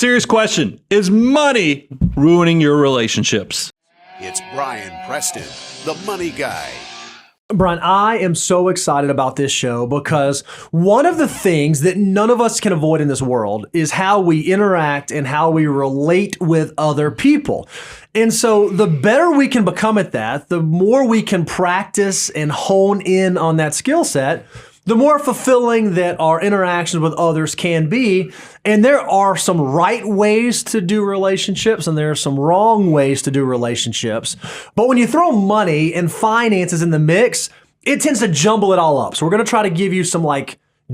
Serious question. Is money ruining your relationships? It's Brian Preston, the money guy. Brian, I am so excited about this show because one of the things that none of us can avoid in this world is how we interact and how we relate with other people. And so the better we can become at that, the more we can practice and hone in on that skill set, the more fulfilling that our interactions with others can be. And there are some right ways to do relationships and there are some wrong ways to do relationships. But when you throw money and finances in the mix, it tends to jumble it all up. So we're going to try to give you some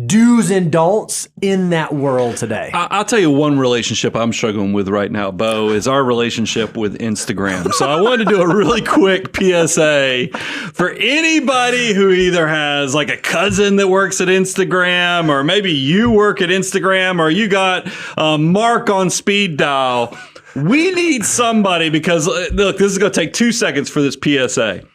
do's and don'ts in that world today. I'll tell you one relationship I'm struggling with right now, Bo, is our relationship with Instagram. So I wanted to do a really quick PSA for anybody who either has a cousin that works at Instagram, or maybe you work at Instagram, or you got Mark on speed dial. We need somebody because, look, this is going to take 2 seconds for this PSA.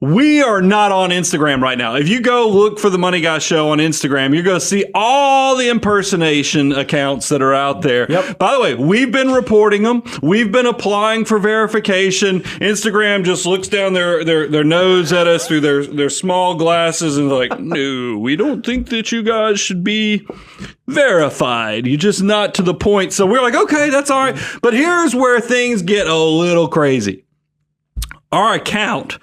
We are not on Instagram right now. If you go look for the Money Guy Show on Instagram, you're going to see all the impersonation accounts that are out there. Yep. By the way, we've been reporting them. We've been applying for verification. Instagram just looks down their nose at us through their small glasses and like, no, we don't think that you guys should be verified. You're just not to the point. So we're like, okay, that's all right. But here's where things get a little crazy. Our account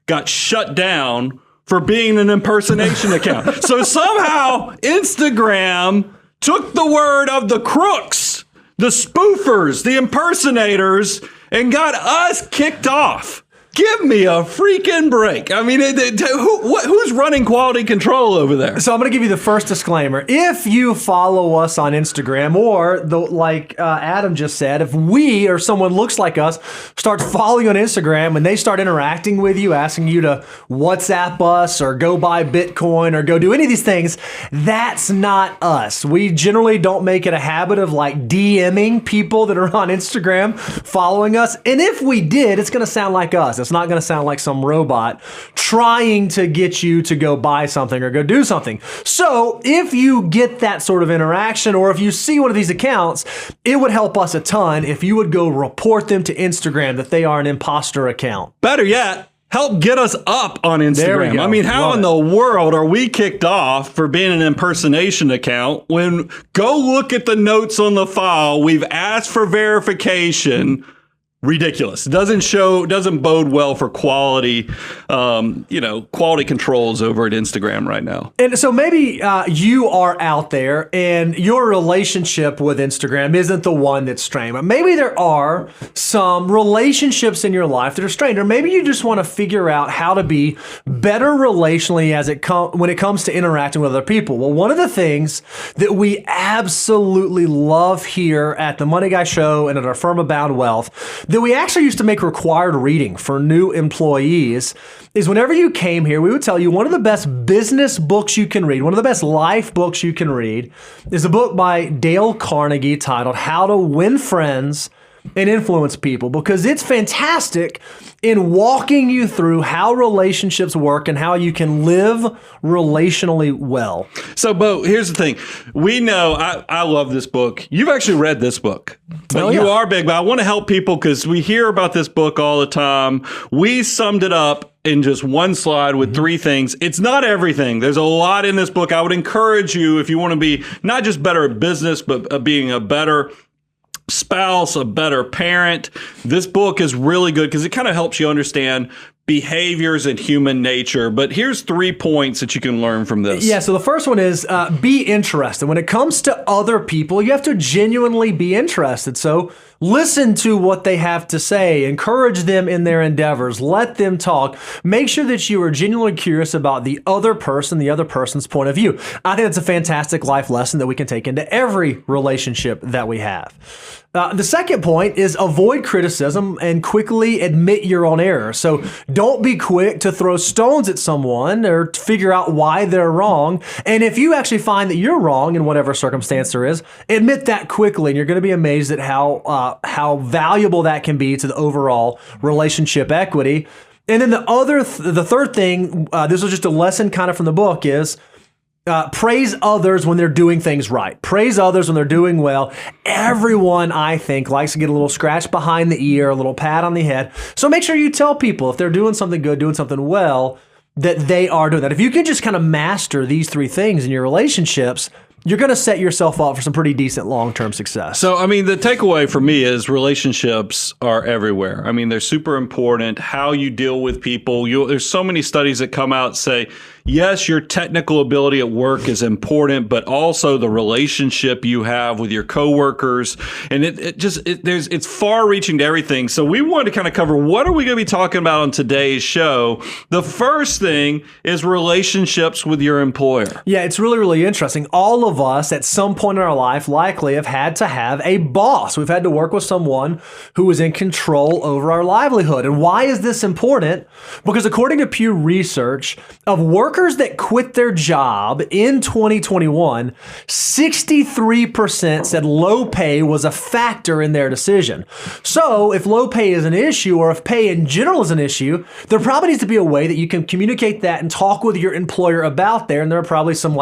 got shut down for being an impersonation account. So somehow Instagram took the word of the crooks, the spoofers, the impersonators, and got us kicked off. Give me a freaking break. I mean, who's running quality control over there? So I'm going to give you the first disclaimer. If you follow us on Instagram, or like Adam just said, if we or someone looks like us starts following on Instagram and they start interacting with you, asking you to WhatsApp us or go buy Bitcoin or go do any of these things, that's not us. We generally don't make it a habit of DMing people that are on Instagram following us. And if we did, it's going to sound like us. It's not going to sound like some robot trying to get you to go buy something or go do something. So if you get that sort of interaction, or if you see one of these accounts, it would help us a ton if you would go report them to Instagram that they are an imposter account. Better yet, help get us up on Instagram. There we go. I mean, how in the world are we kicked off for being an impersonation account when go look at the notes on the file? We've asked for verification. Ridiculous. Doesn't bode well for quality, quality controls over at Instagram right now. And so maybe you are out there and your relationship with Instagram isn't the one that's strained, but maybe there are some relationships in your life that are strained, or maybe you just want to figure out how to be better relationally when it comes to interacting with other people. Well, one of the things that we absolutely love here at the Money Guy Show and at our firm Abound Wealth that we actually used to make required reading for new employees is whenever you came here, we would tell you one of the best business books you can read, one of the best life books you can read is a book by Dale Carnegie titled How to Win Friends and Influence People, because it's fantastic in walking you through how relationships work and how you can live relationally well. So, Bo, here's the thing. We know, I love this book. You've actually read this book. But you are big, but I want to help people because we hear about this book all the time. We summed it up in just one slide with 3 things. It's not everything. There's a lot in this book. I would encourage you, if you want to be not just better at business, but being a better spouse, a better parent. This book is really good because it kind of helps you understand behaviors and human nature. But here's 3 points that you can learn from this. Yeah, so the first one is be interested. When it comes to other people, you have to genuinely be interested. So listen to what they have to say, encourage them in their endeavors, let them talk. Make sure that you are genuinely curious about the other person, the other person's point of view. I think that's a fantastic life lesson that we can take into every relationship that we have. The second point is avoid criticism and quickly admit your own error. So don't be quick to throw stones at someone or to figure out why they're wrong. And if you actually find that you're wrong in whatever circumstance there is, admit that quickly. And you're going to be amazed at how valuable that can be to the overall relationship equity. And then the third thing, this was just a lesson kind of from the book, is praise others when they're doing things right. Praise others when they're doing well. Everyone, I think, likes to get a little scratch behind the ear, a little pat on the head. So make sure you tell people if they're doing something good, doing something well, that they are doing that. If you can just kind of master these three things in your relationships, you're going to set yourself up for some pretty decent long-term success. So, I mean, the takeaway for me is relationships are everywhere. I mean, they're super important. How you deal with people. There's so many studies that come out say, yes, your technical ability at work is important, but also the relationship you have with your coworkers. And it's far reaching to everything. So we wanted to kind of cover what are we going to be talking about on today's show. The first thing is relationships with your employer. Yeah, it's really, really interesting. All of us at some point in our life likely have had to have a boss. We've had to work with someone who is in control over our livelihood. And why is this important? Because according to Pew Research, of workers that quit their job in 2021, 63% said low pay was a factor in their decision. So if low pay is an issue, or if pay in general is an issue, there probably needs to be a way that you can communicate that and talk with your employer about there. And there are probably some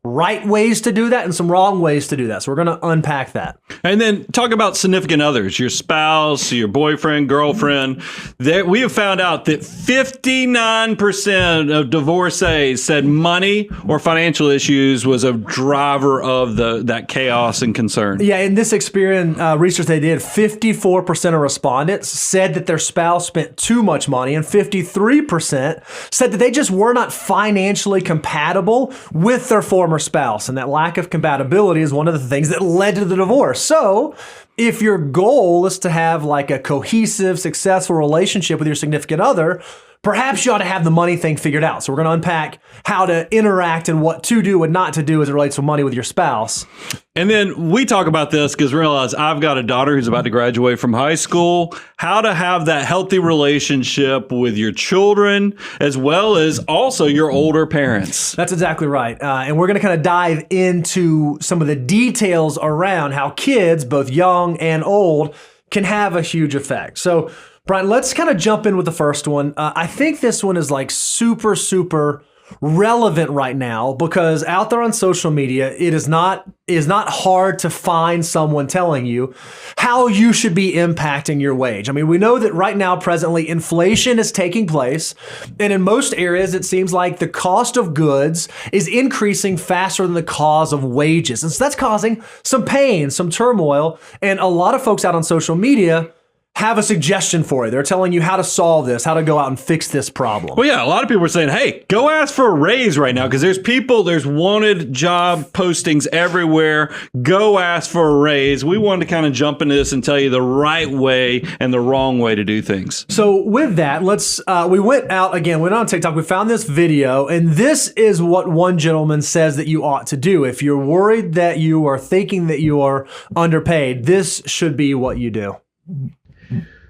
right ways to do that and some wrong ways to do that. So we're going to unpack that. And then talk about significant others, your spouse, your boyfriend, girlfriend. We have found out that 59% of divorcees said money or financial issues was a driver of that chaos and concern. Yeah, in this experience research they did, 54% of respondents said that their spouse spent too much money, and 53% said that they just were not financially compatible with their former spouse. And that lack of compatibility is one of the things that led to the divorce. So if your goal is to have a cohesive, successful relationship with your significant other, perhaps you ought to have the money thing figured out. So we're going to unpack how to interact and what to do and not to do as it relates to money with your spouse. And then we talk about this because realize I've got a daughter who's about to graduate from high school, how to have that healthy relationship with your children, as well as also your older parents. That's exactly right. And we're going to kind of dive into some of the details around how kids, both young and old, can have a huge effect. So Brian, let's kind of jump in with the first one. I think this one is super, super relevant right now because out there on social media, it is not hard to find someone telling you how you should be impacting your wage. I mean, we know that right now, presently, inflation is taking place. And in most areas, it seems like the cost of goods is increasing faster than the cost of wages. And so that's causing some pain, some turmoil. And a lot of folks out on social media have a suggestion for you. They're telling you how to solve this, how to go out and fix this problem. Well, yeah, a lot of people are saying, hey, go ask for a raise right now because there's wanted job postings everywhere. Go ask for a raise. We wanted to kind of jump into this and tell you the right way and the wrong way to do things. So with that, we went on TikTok. We found this video, and this is what one gentleman says that you ought to do. If you're worried that you are thinking that you are underpaid, this should be what you do.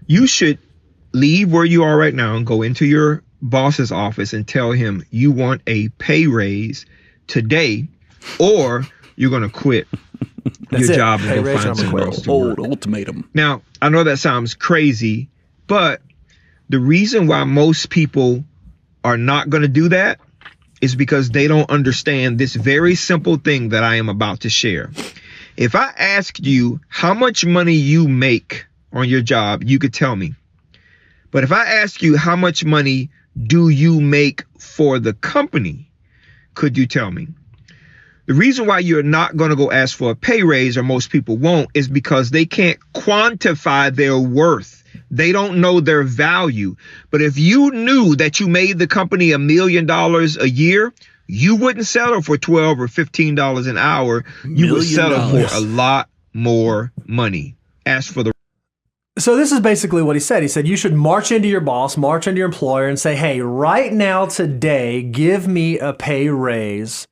You should leave where you are right now and go into your boss's office and tell him you want a pay raise today, or you're going to quit your job and go find somewhere else to work. Ultimatum. Now, I know that sounds crazy, but the reason why most people are not going to do that is because they don't understand this very simple thing that I am about to share. If I asked you how much money you make on your job, you could tell me. But if I ask you how much money do you make for the company, could you tell me? The reason why you're not going to go ask for a pay raise, or most people won't, is because they can't quantify their worth. They don't know their value. But if you knew that you made the company $1 million a year, you wouldn't settle for $12 or $15 an hour. You would settle for a lot more money. Ask for the So this is basically what he said. He said you should march into your boss, march into your employer and say, hey, right now, today, give me a pay raise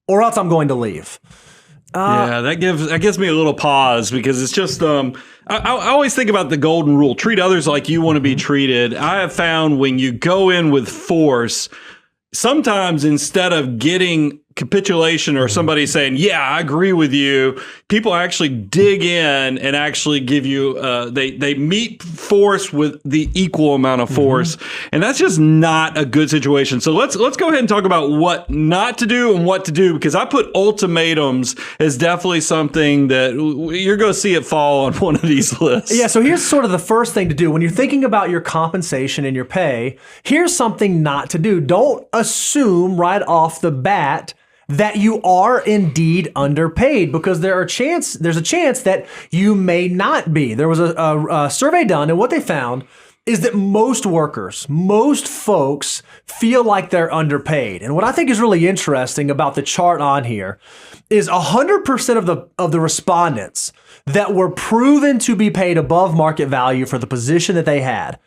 or else I'm going to leave. Yeah, that gives me a little pause because it's just I always think about the golden rule: treat others like you want to be treated. I have found when you go in with force, sometimes instead of getting capitulation or somebody saying, yeah, I agree with you, people actually dig in and actually give you, they meet force with the equal amount of force. And that's just not a good situation. So let's go ahead and talk about what not to do and what to do, because I put ultimatums as definitely something that you're going to see it fall on one of these lists. Yeah, so here's sort of the first thing to do. When you're thinking about your compensation and your pay, here's something not to do. Don't assume right off the bat that you are indeed underpaid, because there's a chance that you may not be. There was a survey done, and what they found is that most workers, most folks feel like they're underpaid. And what I think is really interesting about the chart on here is 100% of the respondents that were proven to be paid above market value for the position that they had.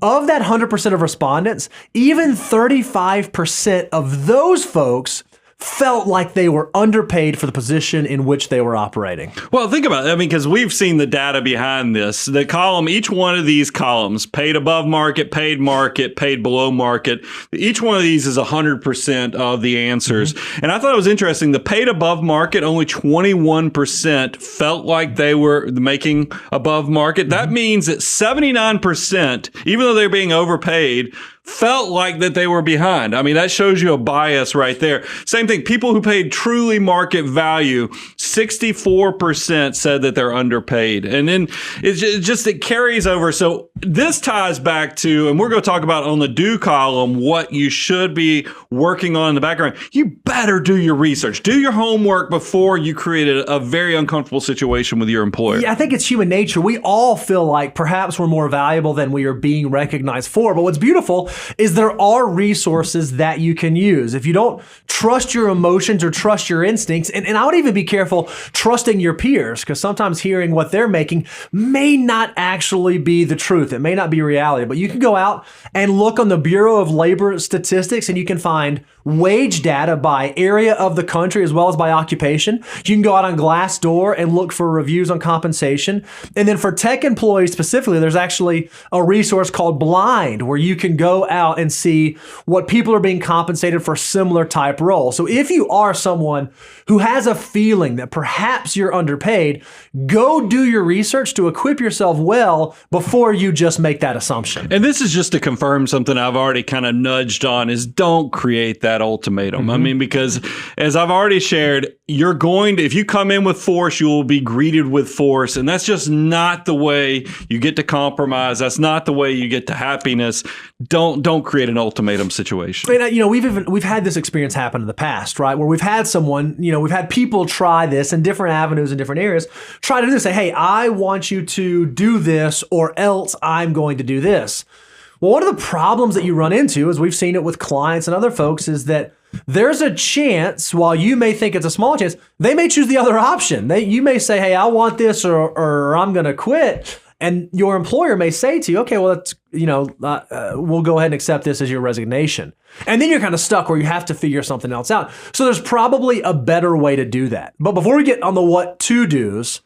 Of that 100% of respondents, even 35% of those folks felt like they were underpaid for the position in which they were operating. Well, think about it. I mean, because we've seen the data behind this. The column, each one of these columns, paid above market, paid below market. Each one of these is 100% of the answers. And I thought it was interesting. The paid above market, only 21% felt like they were making above market. That means that 79%, even though they're being overpaid, felt like that they were behind. I mean, that shows you a bias right there. Same thing. People who paid truly market value, 64% said that they're underpaid. And then it carries over. So this ties back to, and we're going to talk about on the do column, what you should be working on in the background. You better do your research. Do your homework before you create a very uncomfortable situation with your employer. Yeah, I think it's human nature. We all feel like perhaps we're more valuable than we are being recognized for. But what's beautiful is there are resources that you can use. If you don't trust your emotions or trust your instincts, and I would even be careful trusting your peers, because sometimes hearing what they're making may not actually be the truth. It may not be reality, but you can go out and look on the Bureau of Labor Statistics and you can find wage data by area of the country as well as by occupation. You can go out on Glassdoor and look for reviews on compensation. And then for tech employees specifically, there's actually a resource called Blind where you can go out and see what people are being compensated for similar type roles. So if you are someone who has a feeling that perhaps you're underpaid, go do your research to equip yourself well before you just make that assumption. And this is just to confirm something I've already kind of nudged on, is don't create that ultimatum. I mean, because as I've already shared, you're going to, if you come in with force, you will be greeted with force. And that's just not the way you get to compromise. That's not the way you get to happiness. Don't create an ultimatum situation. And, we've had this experience happen in the past, right? Where we've had someone, we've had people try this in different avenues in different areas, try to do this, say, hey, I want you to do this or else I'm going to do this. Well, one of the problems that you run into, as we've seen it with clients and other folks, is that there's a chance, while you may think it's a small chance, they may choose the other option. You may say, hey, I want this or I'm going to quit. And your employer may say to you, okay, well, that's, we'll go ahead and accept this as your resignation. And then you're kind of stuck where you have to figure something else out. So there's probably a better way to do that. But before we get on the what to do's,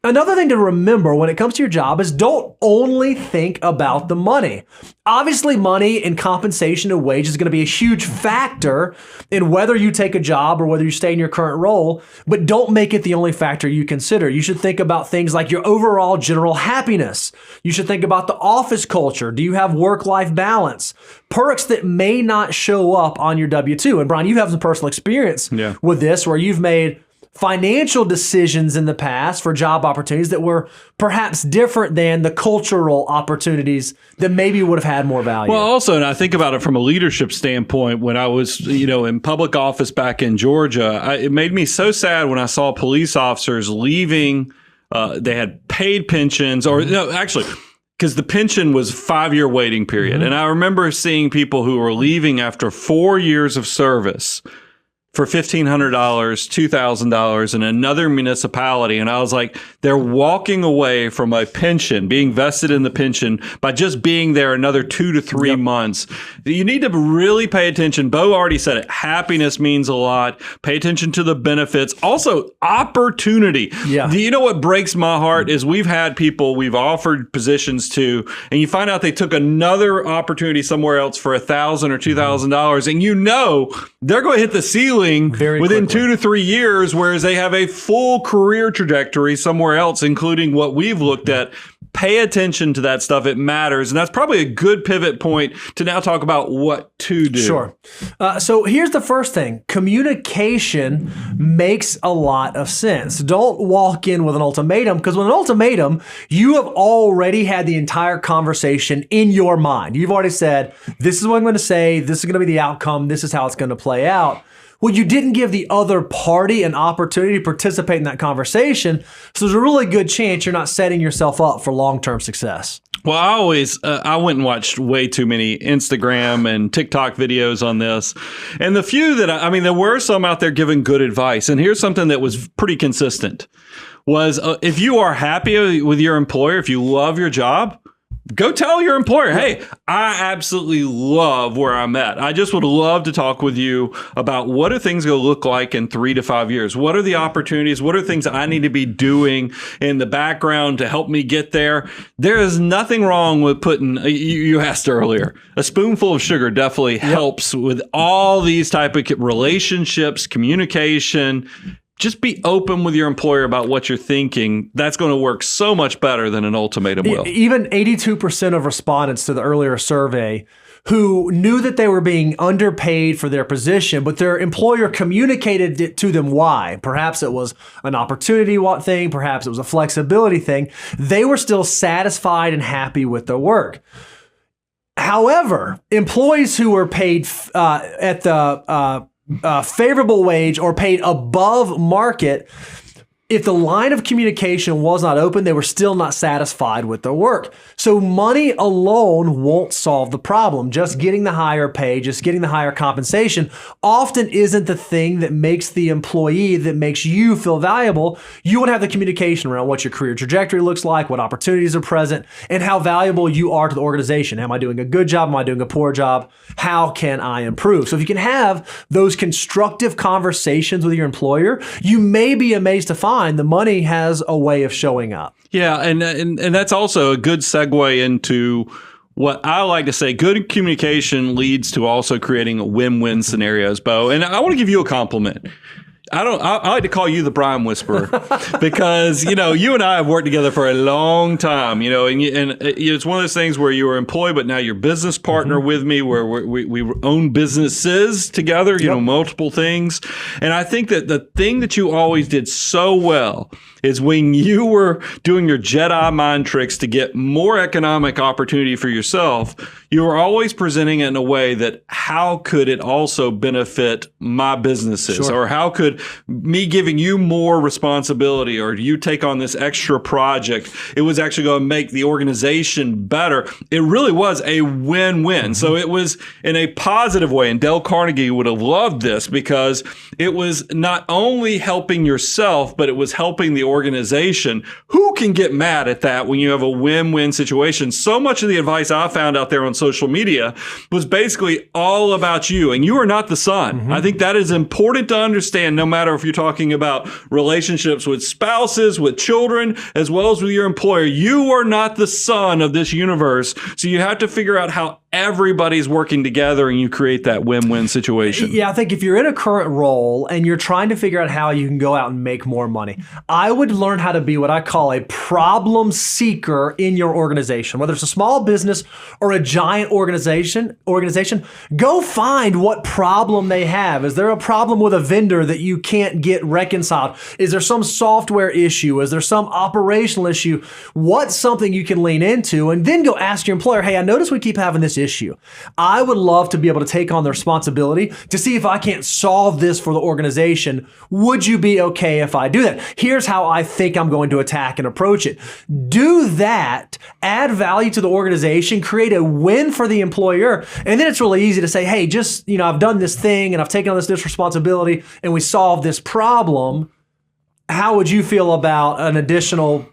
another thing to remember when it comes to your job is don't only think about the money. Obviously, money and compensation and wage is going to be a huge factor in whether you take a job or whether you stay in your current role, but don't make it the only factor you consider. You should think about things like your overall general happiness. You should think about the office culture. Do you have work-life balance? Perks that may not show up on your W-2. And Brian, you have some personal experience with this where you've made financial decisions in the past for job opportunities that were perhaps different than the cultural opportunities that maybe would have had more value. Well, also, and I think about it from a leadership standpoint, when I was, in public office back in Georgia, it made me so sad when I saw police officers leaving. They had paid pensions, or no, actually, because the pension was 5-year waiting period. And I remember seeing people who were leaving after 4 years of service for $1,500, $2,000 in another municipality. And I was like, they're walking away from a pension, being vested in the pension by just being there another 2 to 3 months. You need to really pay attention. Bo already said it. Happiness means a lot. Pay attention to the benefits. Also, opportunity. Yeah. Do you know what breaks my heart is we've had people we've offered positions to, and you find out they took another opportunity somewhere else for $1,000 or $2,000, and they're going to hit the ceiling ceiling Very within quickly. 2 to 3 years, whereas they have a full career trajectory somewhere else, including what we've looked at. Pay attention to that stuff. It matters. And that's probably a good pivot point to now talk about what to do. Sure. So here's the first thing. Communication makes a lot of sense. Don't walk in with an ultimatum, because with an ultimatum, you have already had the entire conversation in your mind. You've already said, this is what I'm going to say. This is going to be the outcome. This is how it's going to play out. Well, you didn't give the other party an opportunity to participate in that conversation. So there's a really good chance you're not setting yourself up for long-term success. Well, I went and watched way too many Instagram and TikTok videos on this. And the few that, there were some out there giving good advice. And here's something that was pretty consistent was if you are happy with your employer, if you love your job, go tell your employer, hey, I absolutely love where I'm at. I just would love to talk with you about what are things going to look like in 3 to 5 years? What are the opportunities? What are things that I need to be doing in the background to help me get there? There is nothing wrong with putting, you asked earlier, a spoonful of sugar definitely helps with all these type of relationships, communication. Just be open with your employer about what you're thinking. That's going to work so much better than an ultimatum will. Even 82% of respondents to the earlier survey who knew that they were being underpaid for their position, but their employer communicated it to them why. Perhaps it was an opportunity thing, perhaps it was a flexibility thing. They were still satisfied and happy with their work. However, employees who were paid at the favorable wage or paid above market, if the line of communication was not open, they were still not satisfied with their work. So money alone won't solve the problem. Just getting the higher pay, just getting the higher compensation often isn't the thing that makes the employee, that makes you feel valuable. You want to have the communication around what your career trajectory looks like, what opportunities are present, and how valuable you are to the organization. Am I doing a good job? Am I doing a poor job? How can I improve? So if you can have those constructive conversations with your employer, you may be amazed to find the money has a way of showing up. Yeah, and that's also a good segue into what I like to say. Good communication leads to also creating win-win scenarios, Bo. And I want to give you a compliment. I like to call you the Brian Whisperer because, you and I have worked together for a long time, and it's one of those things where you were employed, but now you're business partner with me, where we own businesses together, multiple things. And I think that the thing that you always did so well is when you were doing your Jedi mind tricks to get more economic opportunity for yourself, you were always presenting it in a way that how could it also benefit my businesses? Or how could me giving you more responsibility or you take on this extra project, it was actually going to make the organization better. It really was a win-win. So it was in a positive way. And Dale Carnegie would have loved this because it was not only helping yourself, but it was helping the organization. Who can get mad at that when you have a win-win situation? So much of the advice I found out there on social media was basically all about you, and you are not the son. I think that is important to understand, no matter if you're talking about relationships with spouses, with children, as well as with your employer. You are not the son of this universe, so you have to figure out how everybody's working together and you create that win-win situation. Yeah, I think if you're in a current role and you're trying to figure out how you can go out and make more money, I would learn how to be what I call a problem seeker in your organization. Whether it's a small business or a giant organization, go find what problem they have. Is there a problem with a vendor that you can't get reconciled? Is there some software issue? Is there some operational issue? What's something you can lean into? And then go ask your employer, hey, I notice we keep having this issue. I would love to be able to take on the responsibility to see if I can't solve this for the organization. Would you be okay if I do that? Here's how I think I'm going to attack and approach it. Do that, add value to the organization, create a win for the employer, and then it's really easy to say, hey, just, I've done this thing and I've taken on this responsibility and we solved this problem. How would you feel about an additional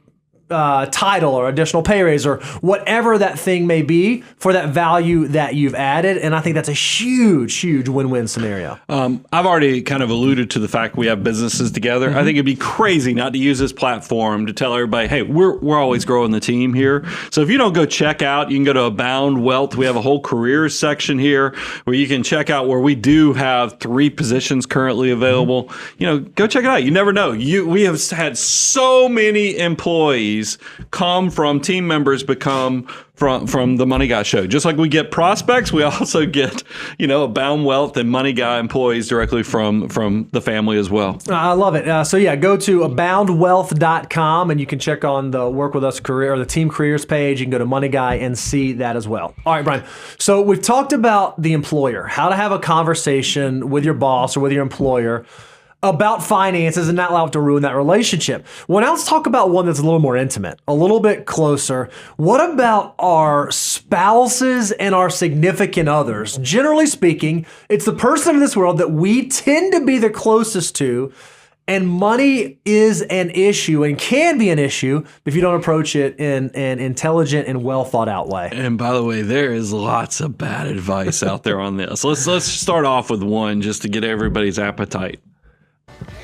title or additional pay raise or whatever that thing may be for that value that you've added. And I think that's a huge, huge win-win scenario. I've already kind of alluded to the fact we have businesses together. I think it'd be crazy not to use this platform to tell everybody, hey, we're always growing the team here. So if you don't go check out, you can go to Abound Wealth. We have a whole careers section here where you can check out where we do have 3 positions currently available. Go check it out. You never know. We have had so many employees come from team members become from the Money Guy show. Just like we get prospects, we also get, Abound Wealth and Money Guy employees directly from the family as well. I love it. Go to aboundwealth.com and you can check on the Work With Us career or the team careers page. You can go to Money Guy and see that as well. All right, Brian. So we've talked about the employer, how to have a conversation with your boss or with your employer about finances and not allow it to ruin that relationship. Well, now let's talk about one that's a little more intimate, a little bit closer. What about our spouses and our significant others? Generally speaking, it's the person in this world that we tend to be the closest to, and money is an issue and can be an issue if you don't approach it in an intelligent and well thought out way. And by the way, there is lots of bad advice out there on this. Let's start off with one just to get everybody's appetite.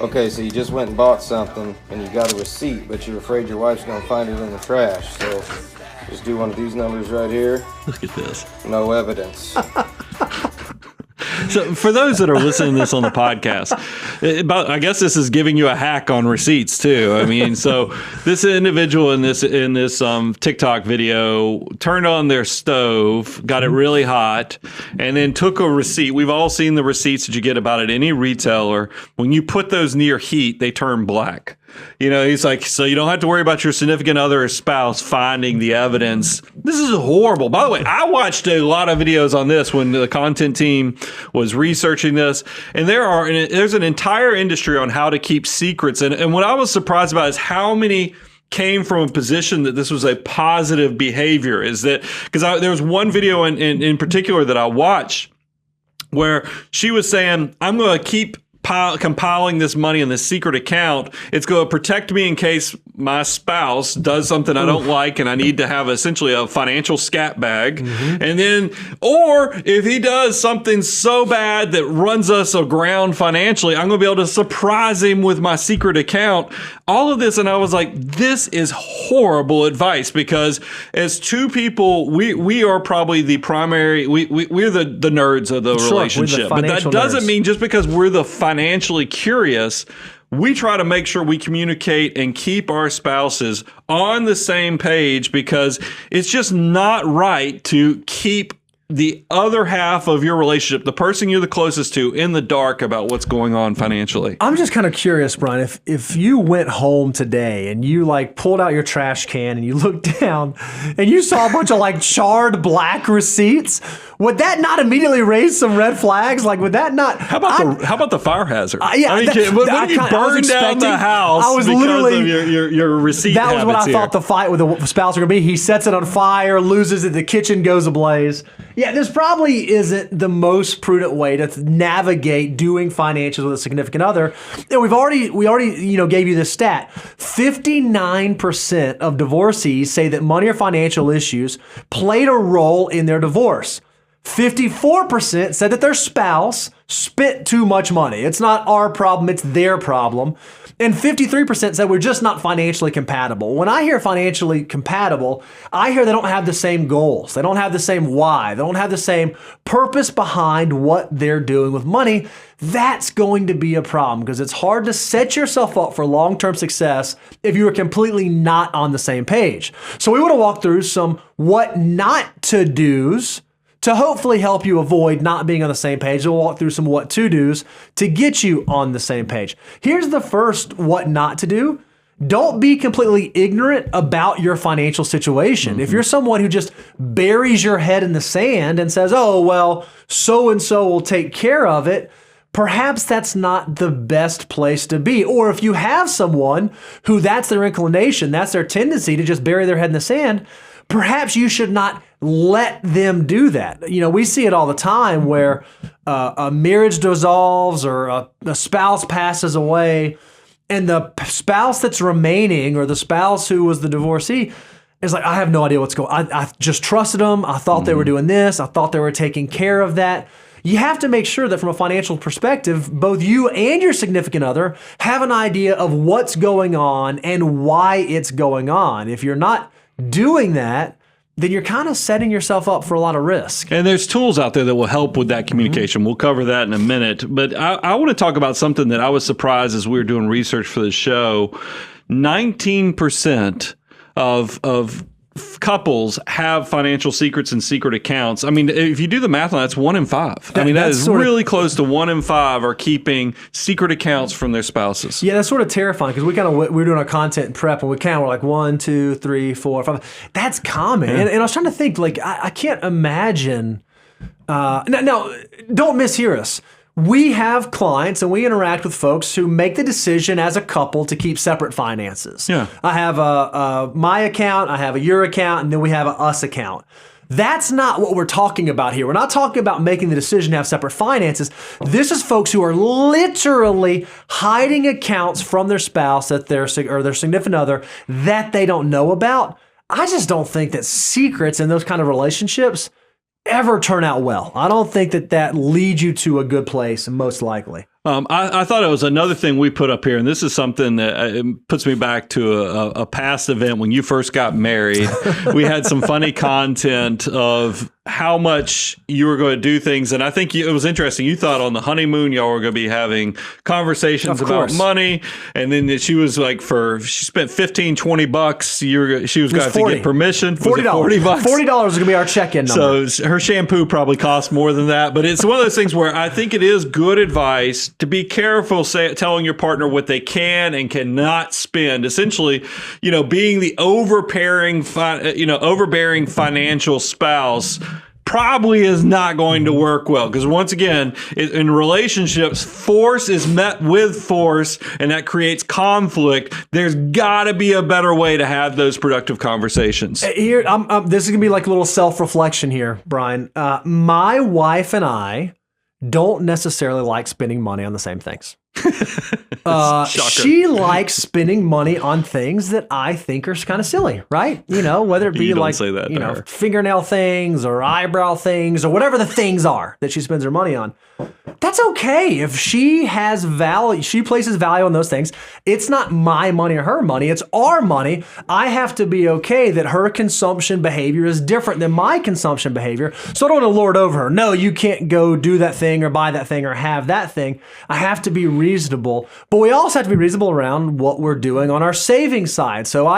Okay, so you just went and bought something and you got a receipt, but you're afraid your wife's going to find it in the trash. So just do one of these numbers right here. Look at this. No evidence. So for those that are listening to this on the podcast, I guess this is giving you a hack on receipts too. I mean, so this individual in this TikTok video turned on their stove, got it really hot, and then took a receipt. We've all seen the receipts that you get about at any retailer. When you put those near heat, they turn black. He's like, so you don't have to worry about your significant other or spouse finding the evidence. This is horrible. By the way, I watched a lot of videos on this when the content team was researching this, and there's an entire industry on how to keep secrets. And what I was surprised about is how many came from a position that this was a positive behavior. Is that because there was one video in particular that I watched where she was saying, I'm going to keep compiling this money in this secret account. It's going to protect me in case my spouse does something I don't like and I need to have essentially a financial scat bag. And then, or if he does something so bad that runs us aground financially, I'm going to be able to surprise him with my secret account. All of this. And I was like, this is horrible advice, because as two people, we are probably the primary, we're the nerds of the relationship. But that doesn't mean just because we're the financially curious, we try to make sure we communicate and keep our spouses on the same page, because it's just not right to keep the other half of your relationship, the person you're the closest to, in the dark about what's going on financially. I'm just kind of curious, Brian, if you went home today and you pulled out your trash can and you looked down and you saw a bunch of charred black receipts, would that not immediately raise some red flags? Would that not? How about the fire hazard? Yeah, what if you burn down the house because of your receipt That was what I here? thought the fight with the spouse was going to be. He sets it on fire, loses it, the kitchen goes ablaze. Yeah, this probably isn't the most prudent way to navigate doing financials with a significant other. And we already gave you this stat. 59% of divorcees say that money or financial issues played a role in their divorce. 54% said that their spouse spent too much money. It's not our problem, it's their problem. And 53% said we're just not financially compatible. When I hear financially compatible, I hear they don't have the same goals. They don't have the same why. They don't have the same purpose behind what they're doing with money. That's going to be a problem, because it's hard to set yourself up for long-term success if you are completely not on the same page. So we want to walk through some what not to do's to hopefully help you avoid not being on the same page. We'll walk through some what to do's to get you on the same page. Here's the first what not to do. Don't be completely ignorant about your financial situation. If you're someone who just buries your head in the sand and says, oh, well, so-and-so will take care of it, perhaps that's not the best place to be. Or if you have someone who that's their inclination, that's their tendency to just bury their head in the sand, perhaps you should not let them do that. We see it all the time where a marriage dissolves or a spouse passes away, And the spouse that's remaining, or the spouse who was the divorcee, is like, I have no idea what's going on. I just trusted them. I thought they were doing this. I thought they were taking care of that. You have to make sure that from a financial perspective, both you and your significant other have an idea of what's going on and why it's going on. If you're not doing that, then you're kind of setting yourself up for a lot of risk. And there's tools out there that will help with that communication. We'll cover that in a minute. But I want to talk about something that I was surprised as we were doing research for the show. 19% of couples have financial secrets and secret accounts. I mean, if you do the math on that, it's 1 in 5. I mean, that is really close to 1 in 5 are keeping secret accounts from their spouses. Yeah, that's sort of terrifying because we're doing our content prep and we're like 1, 2, 3, 4, 5. That's common. Yeah. And I was trying to think, like, I can't imagine. Now, don't mishear us. We have clients and we interact with folks who make the decision as a couple to keep separate finances. Yeah. I have a my account, I have a your account, and then we have a us account. That's not what we're talking about here. We're not talking about making the decision to have separate finances. This is folks who are literally hiding accounts from their spouse or their significant other that they don't know about. I just don't think that secrets in those kind of relationships ever turn out well. I don't think that leads you to a good place, most likely. I thought it was another thing we put up here, and this is something that it puts me back to a past event when you first got married. We had some funny content of how much you were going to do things, and I think it was interesting. You thought on the honeymoon y'all were going to be having conversations about money, and then she was like, she spent $15-20. She was going to have to get permission. $40. $40. $40 is going to be our check-in number. So her shampoo probably cost more than that, but it's one of those things where I think it is good advice to be careful telling your partner what they can and cannot spend. Essentially, being the overbearing financial spouse probably is not going to work well, because once again, in relationships, force is met with force, and that creates conflict. There's got to be a better way to have those productive conversations. Here, this is gonna be like a little self-reflection here, Brian. My wife and I don't necessarily like spending money on the same things. She likes spending money on things that I think are kind of silly, right? Whether it be like, fingernail things or eyebrow things or whatever the things are that she spends her money on. That's okay. If she has value, she places value on those things. It's not my money or her money. It's our money. I have to be okay that her consumption behavior is different than my consumption behavior. So I don't want to lord over her. No, you can't go do that thing or buy that thing or have that thing. I have to be reasonable, but we also have to be reasonable around what we're doing on our saving side. So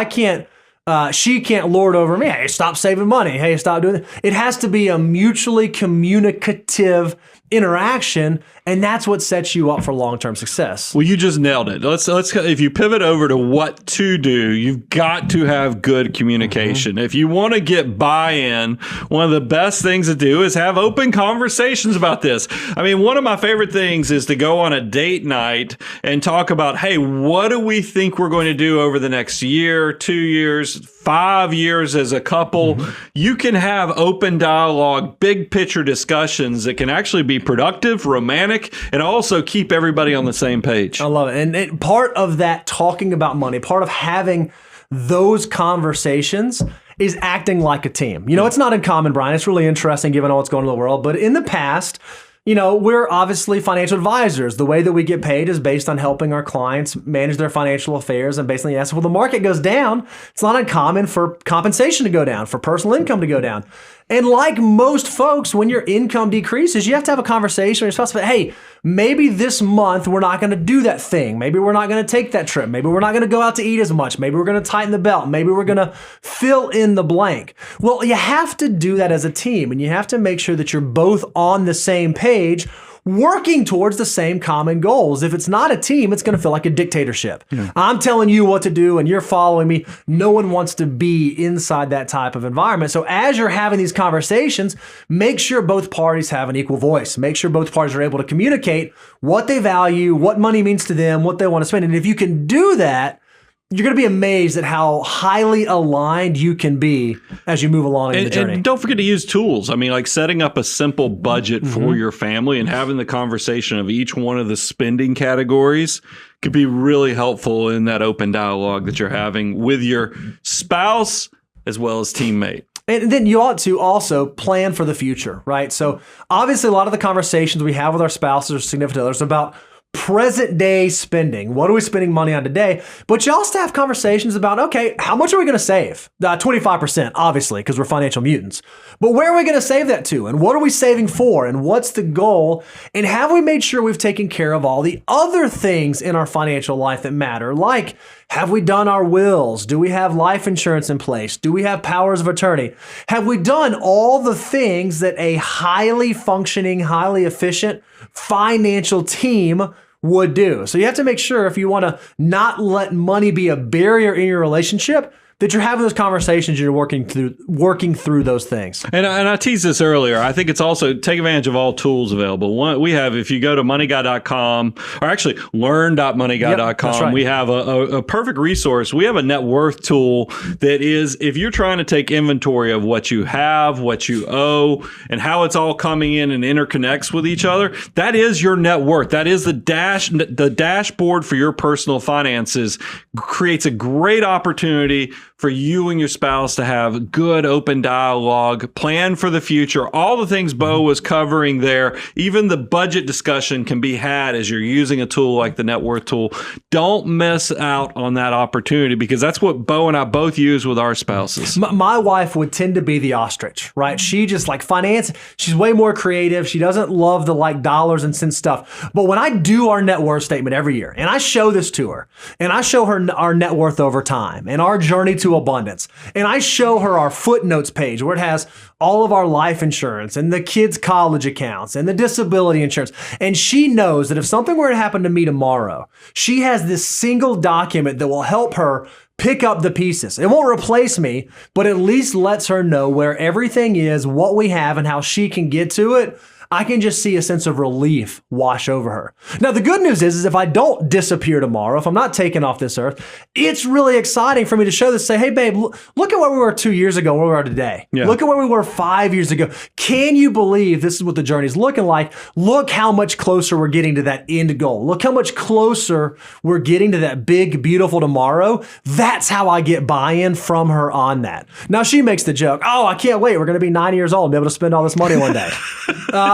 she can't lord over me. Hey, stop saving money. Hey, stop doing it. It has to be a mutually communicative interaction, and that's what sets you up for long-term success. Well, you just nailed it. Let's if you pivot over to what to do, you've got to have good communication. If you want to get buy-in, one of the best things to do is have open conversations about this. I mean, one of my favorite things is to go on a date night and talk about, hey, what do we think we're going to do over the next year, 2 years, 5 years as a couple? You can have open dialogue, big picture discussions that can actually be productive, romantic, and also keep everybody on the same page. I love it. And part of that talking about money, part of having those conversations is acting like a team. It's not uncommon, Brian. It's really interesting given all what's going on in the world. But in the past, we're obviously financial advisors. The way that we get paid is based on helping our clients manage their financial affairs. And basically, yes, well, the market goes down. It's not uncommon for compensation to go down, for personal income to go down. And like most folks, when your income decreases, you have to have a conversation with your spouse. But hey, maybe this month we're not going to do that thing. Maybe we're not going to take that trip. Maybe we're not going to go out to eat as much. Maybe we're going to tighten the belt. Maybe we're going to fill in the blank. Well, you have to do that as a team, and you have to make sure that you're both on the same page, working towards the same common goals. If it's not a team, it's going to feel like a dictatorship. I'm telling you what to do and you're following me. No one wants to be inside that type of environment. So as you're having these conversations, make sure both parties have an equal voice. Make sure both parties are able to communicate what they value, what money means to them, what they want to spend. And if you can do that, you're going to be amazed at how highly aligned you can be as you move along in the journey. And don't forget to use tools. I mean, like setting up a simple budget for your family and having the conversation of each one of the spending categories could be really helpful in that open dialogue that you're having with your spouse as well as teammate. And then you ought to also plan for the future, right? So obviously a lot of the conversations we have with our spouses or significant others about present day spending. What are we spending money on today? But you also have conversations about, okay, how much are we going to save? 25%, obviously, because we're financial mutants. But where are we going to save that to? And what are we saving for? And what's the goal? And have we made sure we've taken care of all the other things in our financial life that matter? Like, have we done our wills? Do we have life insurance in place? Do we have powers of attorney? Have we done all the things that a highly functioning, highly efficient financial team would do? So you have to make sure, if you want to not let money be a barrier in your relationship, that you're having those conversations, you're working through those things. And I teased this earlier. I think it's also take advantage of all tools available. One, we have, if you go to moneyguy.com, or actually learn.moneyguy.com, that's right. We have a perfect resource. We have a net worth tool that is, if you're trying to take inventory of what you have, what you owe, and how it's all coming in and interconnects with each other, that is your net worth. That is the dashboard for your personal finances. Creates a great opportunity for you and your spouse to have good open dialogue, plan for the future, all the things Bo was covering there. Even the budget discussion can be had as you're using a tool like the net worth tool. Don't miss out on that opportunity, because that's what Bo and I both use with our spouses. My wife would tend to be the ostrich, right? She just like finance. She's way more creative. She doesn't love the like dollars and cents stuff. But when I do our net worth statement every year, and I show this to her, and I show her our net worth over time and our journey to abundance, and I show her our footnotes page where it has all of our life insurance and the kids' college accounts and the disability insurance. And she knows that if something were to happen to me tomorrow, she has this single document that will help her pick up the pieces. It won't replace me, but at least lets her know where everything is, what we have, and how she can get to it. I can just see a sense of relief wash over her. Now, the good news is if I don't disappear tomorrow, if I'm not taken off this earth, it's really exciting for me to show this, say, hey, babe, look at where we were 2 years ago, where we are today. Yeah. Look at where we were 5 years ago. Can you believe this is what the journey's looking like? Look how much closer we're getting to that end goal. Look how much closer we're getting to that big, beautiful tomorrow. That's how I get buy-in from her on that. Now, she makes the joke, oh, I can't wait. We're going to be 90 years old and be able to spend all this money one day.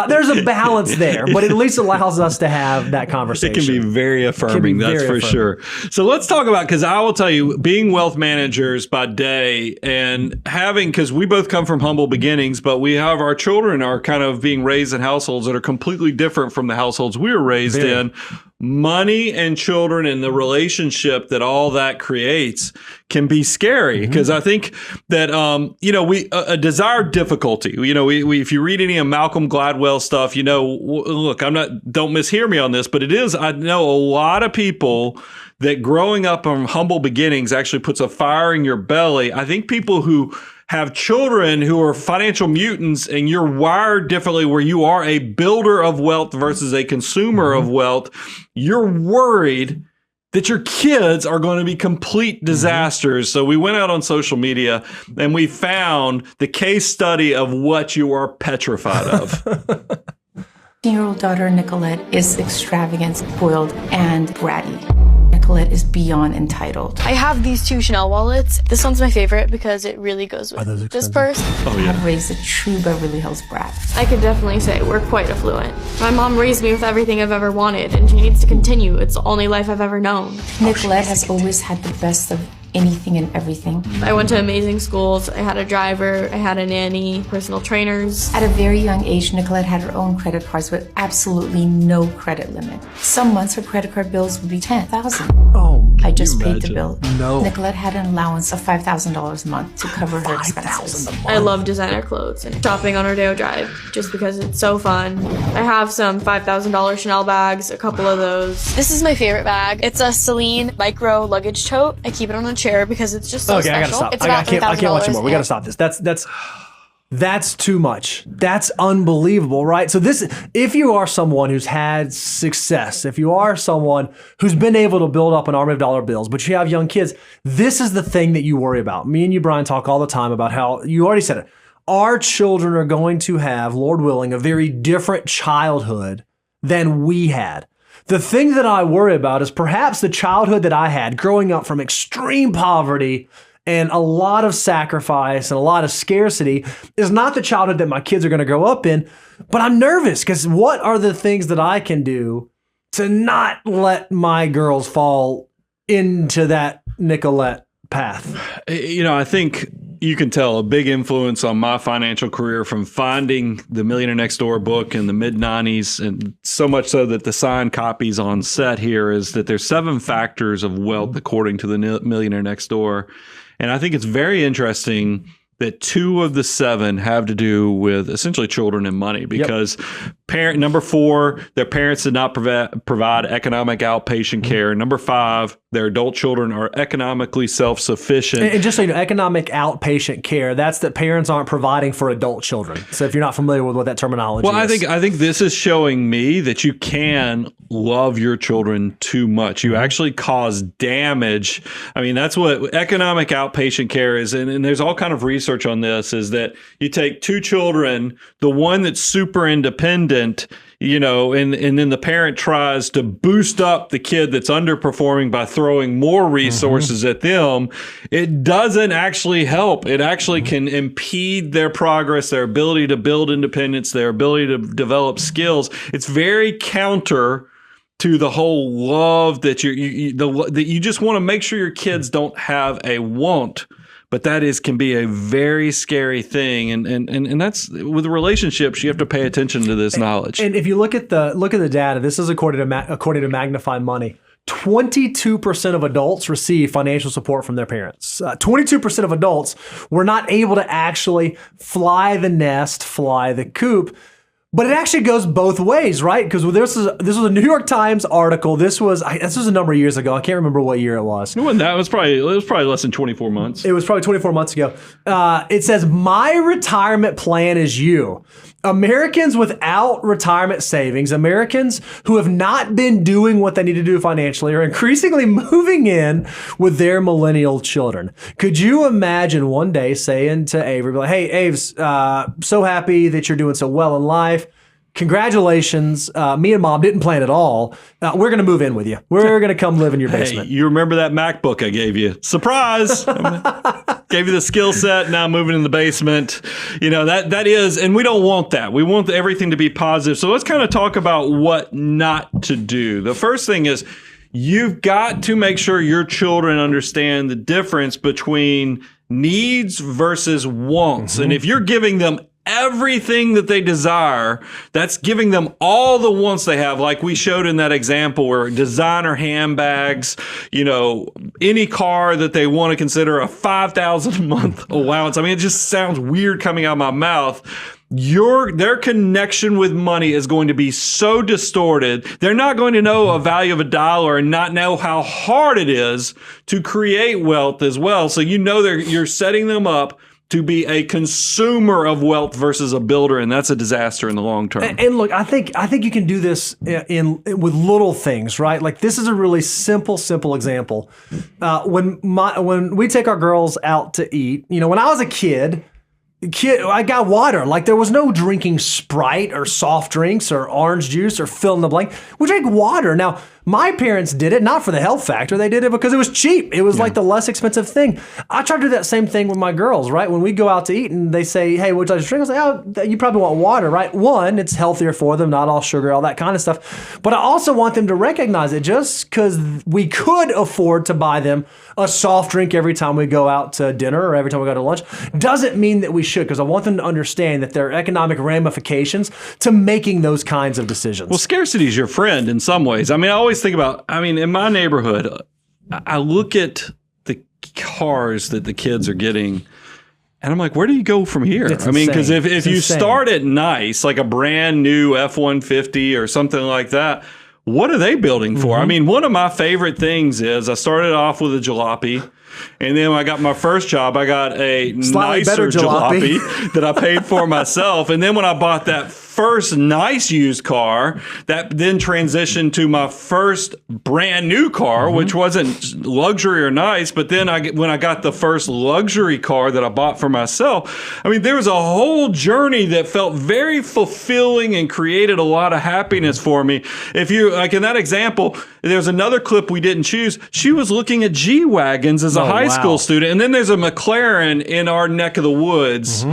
There's a balance there, but it at least allows us to have that conversation. It can be very affirming, that's for sure. So let's talk about, because I will tell you, being wealth managers by day and having, because we both come from humble beginnings, but we have our children are kind of being raised in households that are completely different from the households we were raised in. Money and children and the relationship that all that creates can be scary, because I think that a desired difficulty. We if you read any of Malcolm Gladwell stuff, look, don't mishear me on this, but it is. I know a lot of people that growing up from humble beginnings actually puts a fire in your belly. I think people who have children who are financial mutants and you're wired differently, where you are a builder of wealth versus a consumer of wealth, you're worried that your kids are going to be complete disasters. So we went out on social media and we found the case study of what you are petrified of. 10-year-old daughter Nicolette is extravagant, spoiled, and bratty. Nicolette is beyond entitled. I have these 2 Chanel wallets. This one's my favorite because it really goes with this purse. I've raised a true Beverly Hills brat. I could definitely say we're quite affluent. My mom raised me with everything I've ever wanted, and she needs to continue. It's the only life I've ever known. Nicolette has always had the best of anything and everything. I went to amazing schools. I had a driver, I had a nanny, personal trainers. At a very young age, Nicolette had her own credit cards with absolutely no credit limit. Some months her credit card bills would be $10,000. Oh, I just paid the bill. No. Nicolette had an allowance of $5,000 a month to cover her expenses. I love designer clothes and shopping on Rodeo Drive just because it's so fun. I have some $5,000 Chanel bags, a couple of those. This is my favorite bag. It's a Celine micro luggage tote. I keep it on a chair because it's just so special. I gotta stop. It's I about can't watch $3,000. anymore. We gotta stop this. That's That's too much. That's unbelievable, right? So if you are someone who's had success, if you are someone who's been able to build up an army of dollar bills, but you have young kids, this is the thing that you worry about. Me and you, Brian, talk all the time about how, you already said it, our children are going to have, Lord willing, a very different childhood than we had. The thing that I worry about is perhaps the childhood that I had growing up from extreme poverty and a lot of sacrifice and a lot of scarcity is not the childhood that my kids are going to grow up in. But I'm nervous because what are the things that I can do to not let my girls fall into that Nicolette path? I think you can tell a big influence on my financial career from finding the Millionaire Next Door book in the mid-90s, and so much so that the signed copies on set here is that there's 7 factors of wealth according to the Millionaire Next Door. And I think it's very interesting that 2 of the 7 have to do with essentially children and money, because number 4, their parents did not provide economic outpatient care. Number 5, their adult children are economically self-sufficient. And just so you know, economic outpatient care, that's that parents aren't providing for adult children. So if you're not familiar with what that terminology is. I think this is showing me that you can love your children too much. You actually cause damage. I mean, that's what economic outpatient care is. And there's all kind of research on this, is that you take 2 children, the one that's super independent, and then the parent tries to boost up the kid that's underperforming by throwing more resources at them. It doesn't actually help. It actually can impede their progress, their ability to build independence, their ability to develop skills. It's very counter to the whole love that you just want to make sure your kids don't have a want. But that can be a very scary thing, and that's with relationships. You have to pay attention to this knowledge. And if you look at the data, this is according to Magnify Money. 22% of adults receive financial support from their parents. 22% of adults were not able to actually fly the nest, fly the coop. But it actually goes both ways, right? Because this was a New York Times article. This was a number of years ago. I can't remember what year it was. It was probably less than 24 months. It was probably 24 months ago. It says, "My retirement plan is you." Americans without retirement savings, Americans who have not been doing what they need to do financially, are increasingly moving in with their millennial children. Could you imagine one day saying to Avery, like, "Hey, Aves, so happy that you're doing so well in life. Congratulations. Me and Mom didn't plan at all. We're going to move in with you. We're going to come live in your basement." Hey, you remember that MacBook I gave you? Surprise! Gave you the skill set. Now moving in the basement. That is, and we don't want that. We want everything to be positive. So let's kind of talk about what not to do. The first thing is, you've got to make sure your children understand the difference between needs versus wants. And if you're giving them everything that they desire, that's giving them all the wants they have, like we showed in that example where designer handbags, any car that they want to consider a $5,000 a month allowance. I mean, it just sounds weird coming out of my mouth. Their connection with money is going to be so distorted. They're not going to know a value of $1 and not know how hard it is to create wealth as well. So you're setting them up to be a consumer of wealth versus a builder, and that's a disaster in the long term. And look, I think you can do this with little things, right? Like, this is a really simple example. When we take our girls out to eat, when I was a kid, I got water. Like, there was no drinking Sprite or soft drinks or orange juice or fill in the blank. We drank water. Now, my parents did it not for the health factor. They did it because it was cheap. It was like the less expensive thing. I try to do that same thing with my girls, right? When we go out to eat and they say, "Hey, would you like to drink?" I say, "Oh, you probably want water," right? One, it's healthier for them, not all sugar, all that kind of stuff. But I also want them to recognize it. Just because we could afford to buy them a soft drink every time we go out to dinner or every time we go to lunch doesn't mean that we should, because I want them to understand that there are economic ramifications to making those kinds of decisions. Well, scarcity is your friend in some ways. I mean, I always think about, in my neighborhood, I look at the cars that the kids are getting, and I'm like, where do you go from here? It's because insane. if you start it nice, like a brand new F-150 or something like that, what are they building for? One of my favorite things is I started off with a jalopy. And then when I got my first job, I got a Slightly nicer better jalopy. that I paid for myself. And then when I bought that first nice used car, that then transitioned to my first brand new car, which wasn't luxury or nice. But then when I got the first luxury car that I bought for myself, I mean, there was a whole journey that felt very fulfilling and created a lot of happiness for me. If you, like in that example, there's another clip we didn't choose. She was looking at G-Wagons as a high school student. And then there's a McLaren in our neck of the woods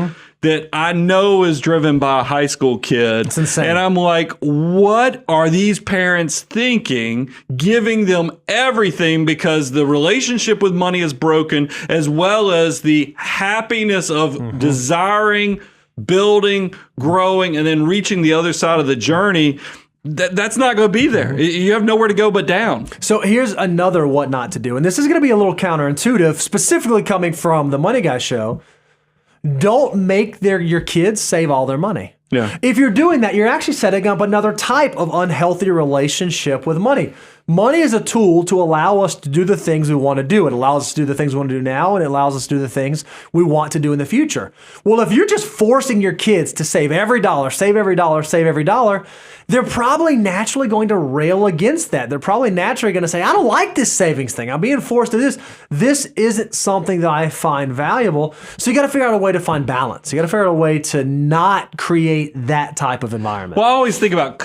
that I know is driven by a high school kid. It's insane. And I'm like, what are these parents thinking, giving them everything because the relationship with money is broken, as well as the happiness of desiring, building, growing, and then reaching the other side of the journey. That's not going to be there. You have nowhere to go but down. So here's another what not to do. And this is going to be a little counterintuitive, specifically coming from the Money Guy show. Don't make your kids save all their money. Yeah. If you're doing that, you're actually setting up another type of unhealthy relationship with money. Money is a tool to allow us to do the things we want to do. It allows us to do the things we want to do now, and it allows us to do the things we want to do in the future. Well, if you're just forcing your kids to save every dollar, save every dollar, save every dollar, they're probably naturally going to rail against that. They're probably naturally going to say, I don't like this savings thing. I'm being forced to this. This isn't something that I find valuable. So you got to figure out a way to find balance. You got to figure out a way to not create that type of environment. Well, I always think about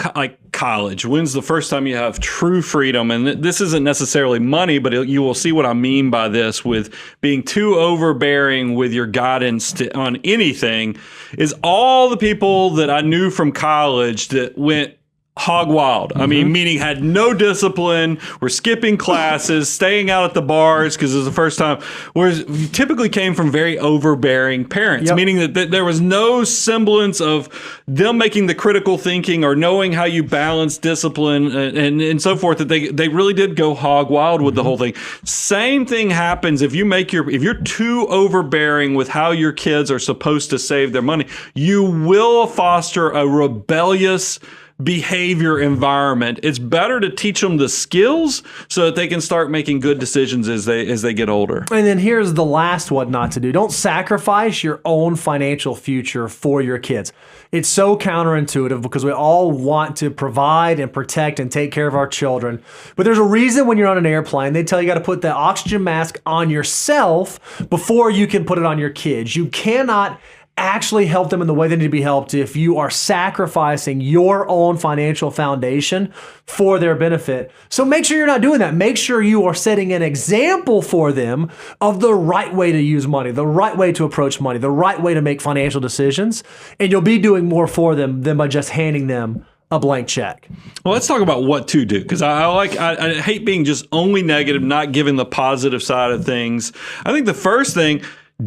college. When's the first time you have true freedom? And this isn't necessarily money, but you will see what I mean by this with being too overbearing with your guidance on anything is all the people that I knew from college that went hog wild. I mean, meaning had no discipline, were skipping classes, staying out at the bars because it was the first time, whereas you typically came from very overbearing parents, meaning that there was no semblance of them making the critical thinking or knowing how you balance discipline and so forth, that they really did go hog wild with the whole thing. Same thing happens if you're too overbearing with how your kids are supposed to save their money, you will foster a rebellious behavior environment. It's better to teach them the skills so that they can start making good decisions as they get older. And then here's the last what not to do. Don't sacrifice your own financial future for your kids. It's so counterintuitive because we all want to provide and protect and take care of our children. But there's a reason when you're on an airplane, they tell you got to put the oxygen mask on yourself before you can put it on your kids. You cannot actually help them in the way they need to be helped if you are sacrificing your own financial foundation for their benefit. So make sure you're not doing that. Make sure you are setting an example for them of the right way to use money, the right way to approach money, the right way to make financial decisions, and you'll be doing more for them than by just handing them a blank check. Well, let's talk about what to do, because I hate being just only negative, not giving the positive side of things. I think the first thing,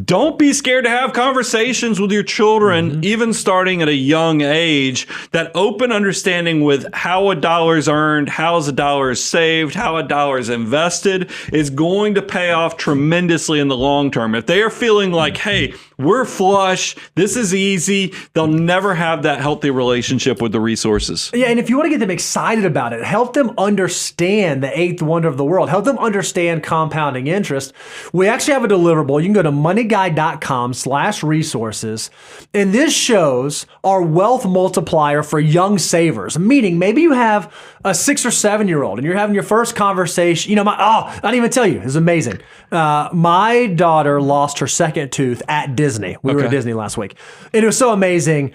don't be scared to have conversations with your children, even starting at a young age. That open understanding with how a dollar is earned, how a dollar is saved, how a dollar is invested is going to pay off tremendously in the long term. If they are feeling like, hey, we're flush, this is easy, they'll never have that healthy relationship with the resources. Yeah, and if you want to get them excited about it, help them understand the eighth wonder of the world. Help them understand compounding interest. We actually have a deliverable. You can go to moneyguy.com/resources. And this shows our wealth multiplier for young savers, meaning maybe you have a 6 or 7 year old and you're having your first conversation. You know, I didn't even tell you. It's amazing. My daughter lost her second tooth at Disney. We were at Disney last week. And it was so amazing.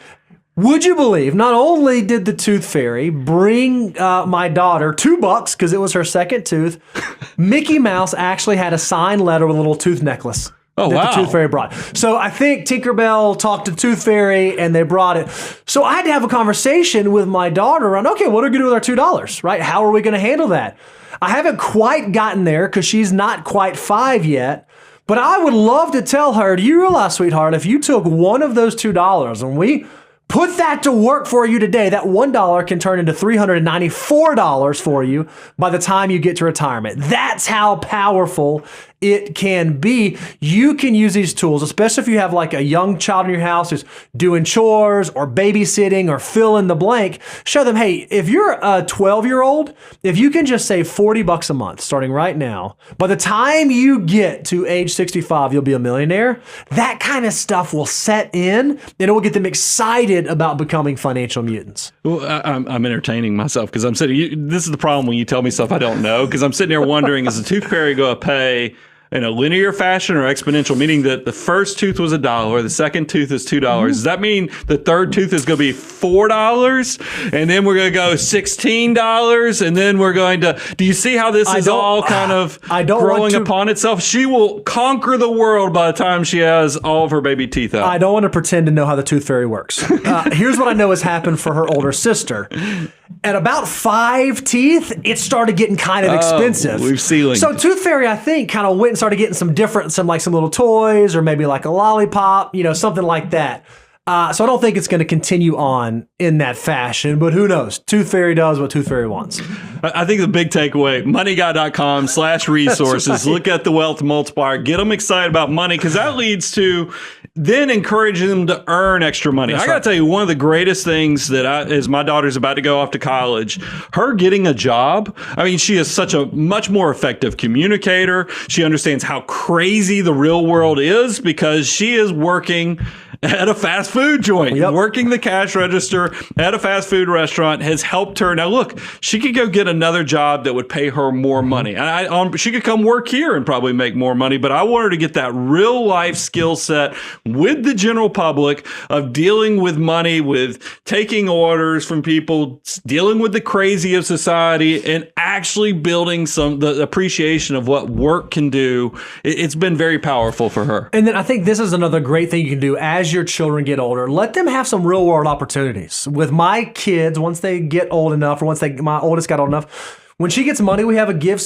Would you believe, not only did the tooth fairy bring my daughter $2 because it was her second tooth, Mickey Mouse actually had a signed letter with a little tooth necklace. Oh, that wow. the Tooth Fairy brought. So I think Tinkerbell talked to Tooth Fairy and they brought it. So I had to have a conversation with my daughter around, okay, what are we going to do with our $2, right? How are we going to handle that? I haven't quite gotten there because she's not quite 5 yet. But I would love to tell her, do you realize, sweetheart, if you took one of those $2 and we put that to work for you today, that $1 can turn into $394 for you by the time you get to retirement. That's how powerful it can be. You can use these tools, especially if you have like a young child in your house who's doing chores or babysitting or fill in the blank. Show them, hey, if you're a 12-year-old, if you can just save $40 a month starting right now, by the time you get to age 65, you'll be a millionaire. That kind of stuff will set in and it will get them excited about becoming financial mutants. Well, I'm entertaining myself because I'm sitting. This is the problem when you tell me stuff I don't know, because I'm sitting there wondering, is the tooth fairy going to pay in a linear fashion or exponential, meaning that the first tooth was $1, the second tooth is $2. Does that mean the third tooth is going to be $4, and then we're going to go $16, and then we're going to? Do you see how this is all kind of growing upon itself? She will conquer the world by the time she has all of her baby teeth out. I don't want to pretend to know how the tooth fairy works. Here's what I know has happened for her older sister. At about 5 teeth, it started getting kind of expensive. We've ceilinged. So Tooth Fairy, I think, kind of went and started getting some little toys or maybe like a lollipop, something like that. So I don't think it's going to continue on in that fashion, but who knows? Tooth Fairy does what Tooth Fairy wants. I think the big takeaway, moneyguy.com/resources. Right. Look at the wealth multiplier. Get them excited about money, because that leads to then encouraging them to earn extra money. I got to tell you, one of the greatest things that as my daughter's about to go off to college, her getting a job. I mean, she is such a much more effective communicator. She understands how crazy the real world is because she is working at a fast food joint. Yep. Working the cash register at a fast food restaurant has helped her. Now, look, she could go get another job that would pay her more money. And she could come work here and probably make more money, but I want her to get that real life skill set with the general public of dealing with money, with taking orders from people, dealing with the crazy of society, and actually building the appreciation of what work can do. It's been very powerful for her. And then I think this is another great thing you can do as your children get older. Let them have some real world opportunities. With my kids, once they get old enough, or my oldest got old enough, when she gets money, we have a give,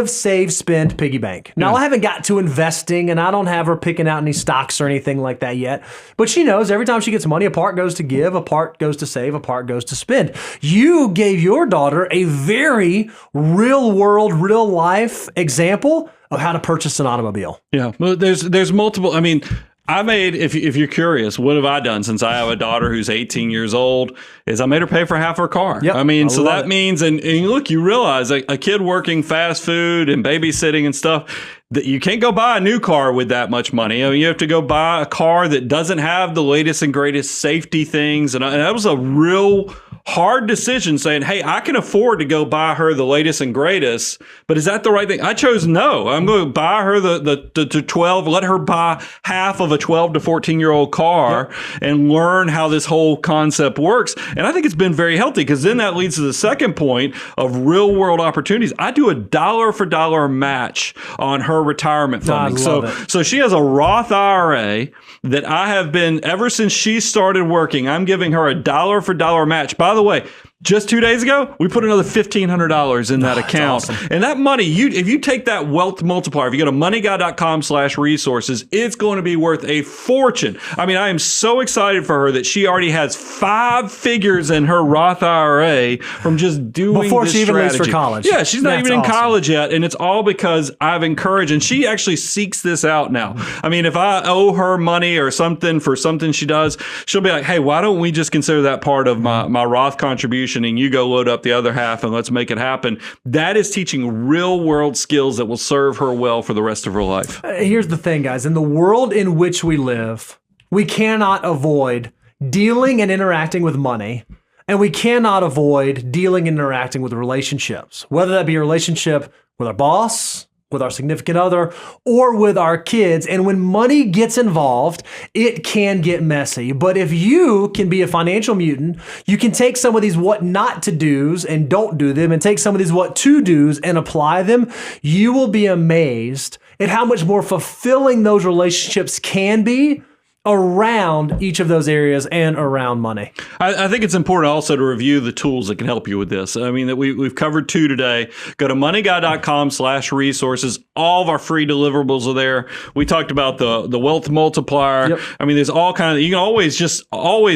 save, spend piggy bank. Now, I haven't got to investing, and I don't have her picking out any stocks or anything like that yet. But she knows every time she gets money, a part goes to give, a part goes to save, a part goes to spend. You gave your daughter a very real world, real life example of how to purchase an automobile. Yeah, well, there's multiple. I mean, I made, if you're curious, what have I done since I have a daughter who's 18 years old, is I made her pay for half her car. Yep, I mean, so that means, and look, you realize a kid working fast food and babysitting and stuff, that you can't go buy a new car with that much money. I mean, you have to go buy a car that doesn't have the latest and greatest safety things. And that was a real hard decision, saying, hey, I can afford to go buy her the latest and greatest, but is that the right thing? I chose no. I'm going to buy her the 12, let her buy half of a 12 to 14-year-old car and learn how this whole concept works. And I think it's been very healthy, because then that leads to the second point of real world opportunities. I do a dollar for dollar match on her retirement funding. So she has a Roth IRA that I have been, ever since she started working, I'm giving her a dollar for dollar match. By the way, just 2 days ago, we put another $1,500 in that account. Awesome. And that money, if you take that wealth multiplier, if you go to moneyguy.com/resources, it's going to be worth a fortune. I mean, I am so excited for her that she already has 5 figures in her Roth IRA from just doing before this she even leaves strategy. for college. Yeah, she's not That's even in awesome. college yet. And it's all because I've encouraged, and she actually seeks this out now. I mean, if I owe her money or something for something she does, she'll be like, hey, why don't we just consider that part of my Roth contribution, and you go load up the other half and let's make it happen. That is teaching real world skills that will serve her well for the rest of her life. Here's the thing, guys. In the world in which we live, we cannot avoid dealing and interacting with money, and we cannot avoid dealing and interacting with relationships, whether that be a relationship with our boss, with our significant other, or with our kids. And when money gets involved, it can get messy. But if you can be a financial mutant, you can take some of these what not to do's and don't do them, and take some of these what to do's and apply them. You will be amazed at how much more fulfilling those relationships can be around each of those areas and around money. I think it's important also to review the tools that can help you with this. I mean, that we've covered 2 today. Go to moneyguy.com/resources. All of our free deliverables are there. We talked about the wealth multiplier. Yep. I mean, there's all kinds of, you can always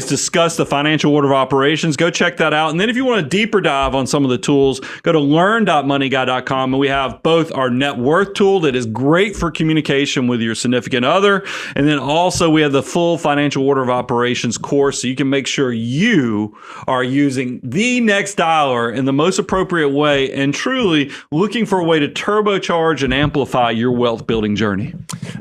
discuss the financial order of operations. Go check that out. And then if you want a deeper dive on some of the tools, go to learn.moneyguy.com. And we have both our net worth tool that is great for communication with your significant other. And then also we have the full financial order of operations course, so you can make sure you are using the next dollar in the most appropriate way and truly looking for a way to turbocharge and amplify your wealth building journey.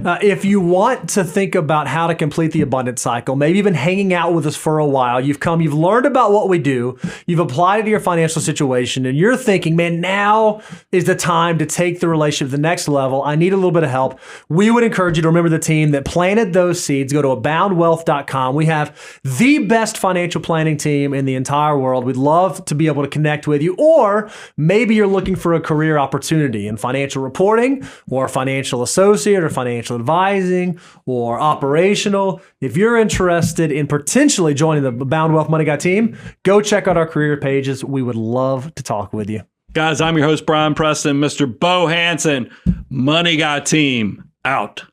If you want to think about how to complete the abundance cycle, maybe even hanging out with us for a while, you've learned about what we do, you've applied it to your financial situation, and you're thinking, man, now is the time to take the relationship to the next level. I need a little bit of help. We would encourage you to remember the team that planted those seeds. Go to aboundwealth.com. We have the best financial planning team in the entire world. We'd love to be able to connect with you. Or maybe you're looking for a career opportunity in financial reporting or financial associate or financial advising or operational. If you're interested in potentially joining the Abound Wealth Money Guy team, go check out our career pages. We would love to talk with you. Guys, I'm your host, Brian Preston, Mr. Bo Hansen, Money Guy team out.